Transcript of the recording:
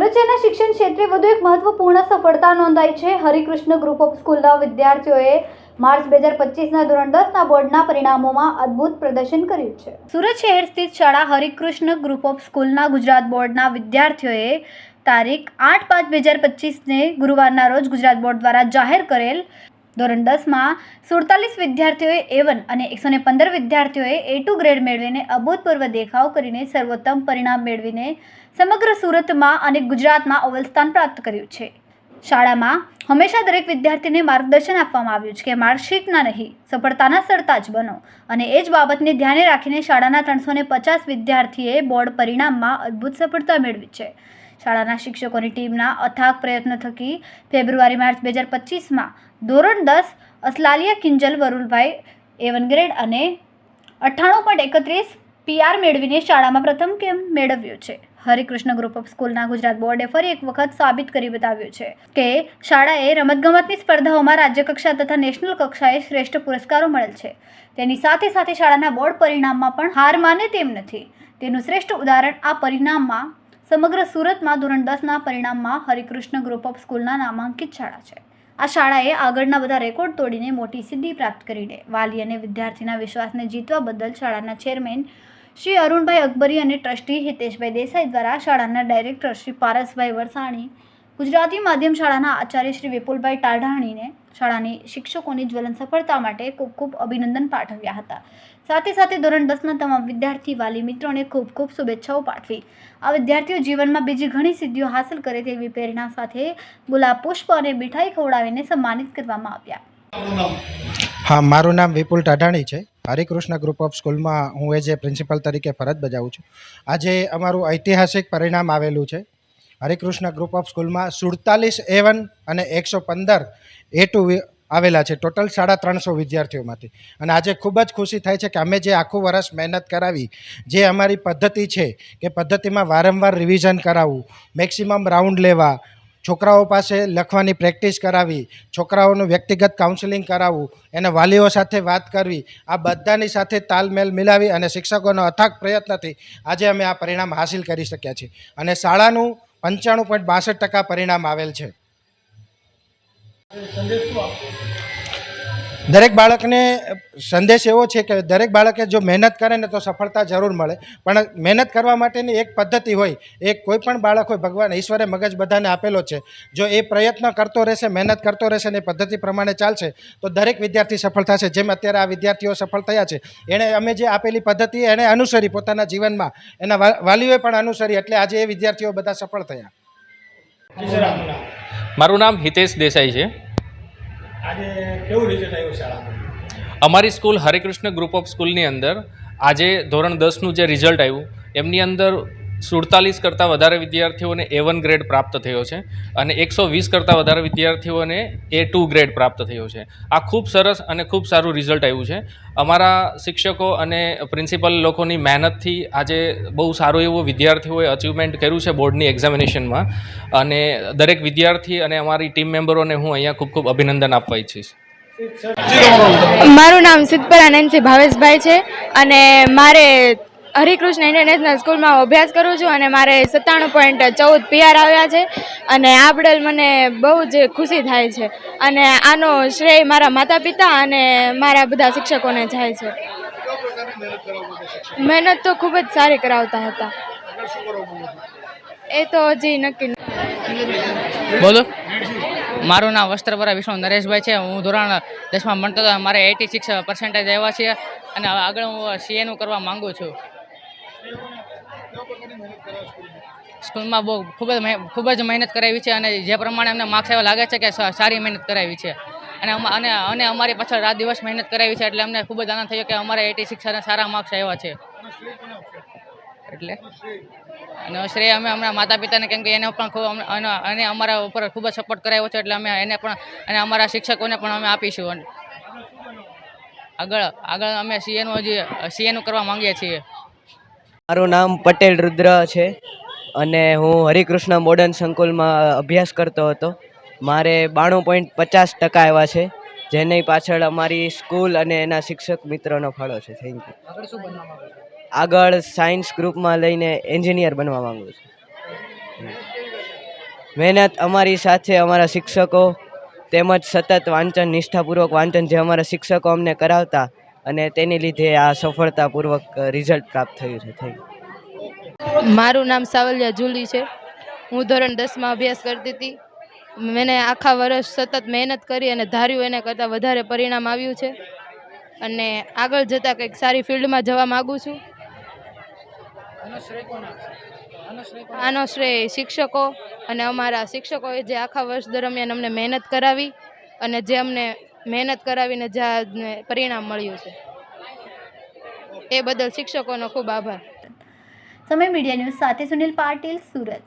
સુરતના શિક્ષણ ક્ષેત્રે વધુ એક મહત્વપૂર્ણ સફળતા નોંધાઈ છે। હરિકૃષ્ણ ગ્રુપ ઓફ સ્કૂલના વિદ્યાર્થીઓએ માર્ચ 2025ના ધોરણ 10ના બોર્ડના પરિણામોમાં અદ્ભુત પ્રદર્શન કર્યું છે। સુરત શહેર સ્થિત શાળા હરિકૃષ્ણ ગ્રુપ ઓફ સ્કૂલના ગુજરાત બોર્ડના વિદ્યાર્થીઓએ તારીખ 8/5/2025ને ગુરુવારના રોજ ગુજરાત બોર્ડ દ્વારા જાહેર કરેલ ધોરણ 10માં 47 વિદ્યાર્થીઓએ A1 અને 115 વિદ્યાર્થીઓએ A2 ગ્રેડ મેળવીને અભૂતપૂર્વ દેખાવ કરીને સર્વોત્તમ પરિણામ મેળવીને સમગ્ર સુરતમાં અને ગુજરાતમાં અવ્વલ સ્થાન પ્રાપ્ત કર્યું છે। શાળામાં હંમેશા દરેક વિદ્યાર્થીને માર્ગદર્શન આપવામાં આવ્યું છે કે માર્કશીટના નહીં, સફળતાના સરતાજ બનો અને એ જ બાબતને ધ્યાને રાખીને શાળાના 350 વિદ્યાર્થીએ બોર્ડ પરિણામમાં અદ્ભુત સફળતા મેળવી છે। શાળાના શિક્ષકોની ટીમના અથાગ પ્રયત્નો થકી ફેબ્રુઆરી-માર્ચ 2025માં ધોરણ 10 અસલાલિયા કિંજલ વરુલભાઈ A1 ગ્રેડ અને 98.31 PR મેળવીને શાળામાં પ્રથમ ક્રમ મેળવ્યો છે। હરિકૃષ્ણ ગ્રુપ ઓફ સ્કૂલના ગુજરાત બોર્ડે ફરી એક વખત સાબિત કરી બતાવ્યું છે કે શાળાએ રમતગમતની સ્પર્ધાઓમાં રાજ્યકક્ષા તથા નેશનલ કક્ષાએ શ્રેષ્ઠ પુરસ્કારો મળેલ છે। તેની સાથે સાથે શાળાના બોર્ડ પરિણામમાં પણ હાર માને તેમ નથી। તેનું શ્રેષ્ઠ ઉદાહરણ આ પરિણામમાં સમગ્ર સુરતમાં ધોરણ 10ના પરિણામમાં હરિકૃષ્ણ ગ્રુપ ઓફ સ્કૂલના નામાંકિત શાળા છે। આ શાળાએ આગળના બધા રેકોર્ડ તોડીને મોટી સિદ્ધિ પ્રાપ્ત કરીને વાલી અને વિદ્યાર્થીના વિશ્વાસને જીતવા બદલ શાળાના ચેરમેન શ્રી અરુણભાઈ અકબરી અને ટ્રસ્ટી હિતેશભાઈ દેસાઈ દ્વારા શાળાના ડાયરેક્ટર શ્રી પારસભાઈ વરસાણી, ગુજરાતી માધ્યમ શાળાના આચાર્ય શ્રી વિપુલભાઈ ટાઢાણીને શાળાની શિક્ષકોની જ્વલંત સફળતા માટે ખૂબ ખૂબ અભિનંદન પાઠવ્યા હતા। સાથે સાથે ધોરણ 10ના તમામ વિદ્યાર્થી વાલી મિત્રોને ખૂબ ખૂબ શુભેચ્છાઓ પાઠવી આ વિદ્યાર્થીઓ જીવનમાં બીજી ઘણી સિદ્ધિઓ હાંસલ કરે તેવી પ્રેરણા સાથે ગુલાબ પુષ્પ અને મીઠાઈ ખવડાવીને સન્માનિત કરવામાં આવ્યા। હા, મારું નામ વિપુલ ટાઢાણી છે। હરિકૃષ્ણ ગ્રુપ ઓફ સ્કૂલમાં હું એઝ એ પ્રિન્સિપલ તરીકે ફરજ બજાવું છું। આજે અમારું ઐતિહાસિક પરિણામ આવેલું છે। હરિકૃષ્ણ ગ્રુપ ઓફ સ્કૂલમાં 47 A1 અને 115 A2 આવેલા છે, ટોટલ 350 વિદ્યાર્થીઓમાંથી। અને આજે ખૂબ જ ખુશી થાય છે કે અમે જે આખું વર્ષ મહેનત કરાવી, જે અમારી પદ્ધતિ છે કે પદ્ધતિમાં વારંવાર રિવિઝન કરાવવું, મેક્સિમમ રાઉન્ડ લેવા, છોકરાઓ પાસે લખવાની પ્રેક્ટિસ કરાવી, છોકરાઓનું વ્યક્તિગત કાઉન્સેલિંગ કરાવવું, એના વાલીઓ સાથે વાત કરવી, આ બધાની સાથે તાલમેલ મિલાવી અને શિક્ષકોનો અથાગ પ્રયત્નથી આજે અમે આ પરિણામ હાંસિલ કરી શક્યા છીએ। અને શાળાનું 95.62% પરિણામ આવેલ છે। દરેક બાળકને સંદેશ એવો છે કે દરેક બાળકે જો મહેનત કરે ને તો સફળતા જરૂર મળે, પણ મહેનત કરવા માટેની એક પદ્ધતિ હોય। એક કોઈ પણ બાળક હોય, ભગવાન ઈશ્વરે મગજ બધાને આપેલો છે, જો એ પ્રયત્ન કરતો રહેશે, મહેનત કરતો રહેશે ને એ પદ્ધતિ પ્રમાણે ચાલશે તો દરેક વિદ્યાર્થી સફળ થશે। જેમ અત્યારે આ વિદ્યાર્થીઓ સફળ થયા છે, એણે અમે જે આપેલી પદ્ધતિ એણે અનુસરી પોતાના જીવનમાં, એના વાલીઓએ પણ અનુસરી, એટલે આજે એ વિદ્યાર્થીઓ બધા સફળ થયા। મારું નામ હિતેશ દેસાઈ છે। આજે કેવું રિઝલ્ટ આવ્યું શાળામાં? અમારી સ્કૂલ હરિકૃષ્ણ ગ્રુપ ઓફ સ્કૂલની અંદર આજે ધોરણ 10નું જે રિઝલ્ટ આવ્યું એમની અંદર 47 કરતાં વધારે વિદ્યાર્થીઓને A1 ગ્રેડ પ્રાપ્ત થયો છે અને 120 કરતાં વધારે વિદ્યાર્થીઓને A2 ગ્રેડ પ્રાપ્ત થયો છે। આ ખૂબ સરસ અને ખૂબ સારું રિઝલ્ટ આવ્યું છે। અમારા શિક્ષકો અને પ્રિન્સિપલ લોકોની મહેનતથી આજે બહુ સારું એવું વિદ્યાર્થીઓએ અચીવમેન્ટ કર્યું છે બોર્ડની એક્ઝામિનેશનમાં, અને દરેક વિદ્યાર્થી અને અમારી ટીમ મેમ્બરોને હું અહીંયા ખૂબ ખૂબ અભિનંદન આપવા ઈચ્છીશ। મારું નામ સિદ્ધપરા નેન્સી ભાવેશભાઈ છે અને મારે હરિકૃષ્ણ ઇન્ટરનેશનલ સ્કૂલમાં અભ્યાસ કરું છું અને મારે 97.14 PR આવ્યા છે અને આ બદલ મને બહુ જ ખુશી થાય છે અને આનો શ્રેય મારા માતા પિતા અને મારા બધા શિક્ષકોને જાય છે। મહેનત તો ખૂબ જ સારી કરાવતા હતા, એ તો હજી નક્કી બોલો। મારું નામ વસ્ત્રપરા વિષ્ણુ નરેશભાઈ છે। હું ધોરણ 10માં ભણતો હતો, મારે 86% આવ્યા છે અને આગળ હું CA નું કરવા માંગુ છું। સ્કૂલમાં બહુ ખૂબ જ મહેનત કરાવી છે અને જે પ્રમાણે અમને માર્ક્સ એવા લાગે છે કે સારી મહેનત કરાવી છે અને અમારી પાછળ રાત દિવસ મહેનત કરાવી છે, એટલે અમને ખૂબ જ આનંદ થયો કે અમારે 86 અને સારા માર્ક્સ આવ્યા છે। એટલે અને શ્રેય અમે અમારા માતા પિતાને, કેમ કે એને પણ ખૂબ અને અમારા ઉપર ખૂબ જ સપોર્ટ કરાવ્યો છે, એટલે અમે એને પણ અને અમારા શિક્ષકોને પણ અમે આપીશું। આગળ અમે CA નું કરવા માંગીએ છીએ। મારું નામ પટેલ રુદ્ર છે અને હું હરિકૃષ્ણ મોડર્ન સંકુલમાં અભ્યાસ કરતો હતો। મારે 92.50% આવ્યા છે, જેની પાછળ અમારી સ્કૂલ અને એના શિક્ષક મિત્રોનો ફાળો છે। Thank you. આગળ સાયન્સ ગ્રુપમાં લઈને એન્જિનિયર બનવા માંગુ છું। મહેનત અમારી સાથે અમારા શિક્ષકો તેમજ સતત વાંચન નિષ્ઠાપૂર્વક વાંચન જે અમારા શિક્ષકો અમને કરાવતા અને તેની લીધે આ સફળતાપૂર્વક રિઝલ્ટ પ્રાપ્ત થયું છે. Thank you. મારું નામ સાવલિયા જુલી છે. હું ધોરણ 10માં અભ્યાસ કરતી હતી. મેં આખા વર્ષ સતત મહેનત કરી અને ધાર્યું એને કરતાં વધારે પરિણામ આવ્યું છે અને આગળ જતાં કંઈક સારી ફિલ્ડમાં જવા માગું છું. આનો શ્રેય શિક્ષકો અને અમારા શિક્ષકોએ જે આખા વર્ષ દરમિયાન અમને મહેનત કરાવી અને જે અમને મહેનત કરાવીને જે આ પરિણામ મળ્યું છે એ બદલ શિક્ષકોનો ખૂબ આભાર. સમય મીડિયા ન્યૂઝ સાથે સુનિલ પાટીલ, સુરત.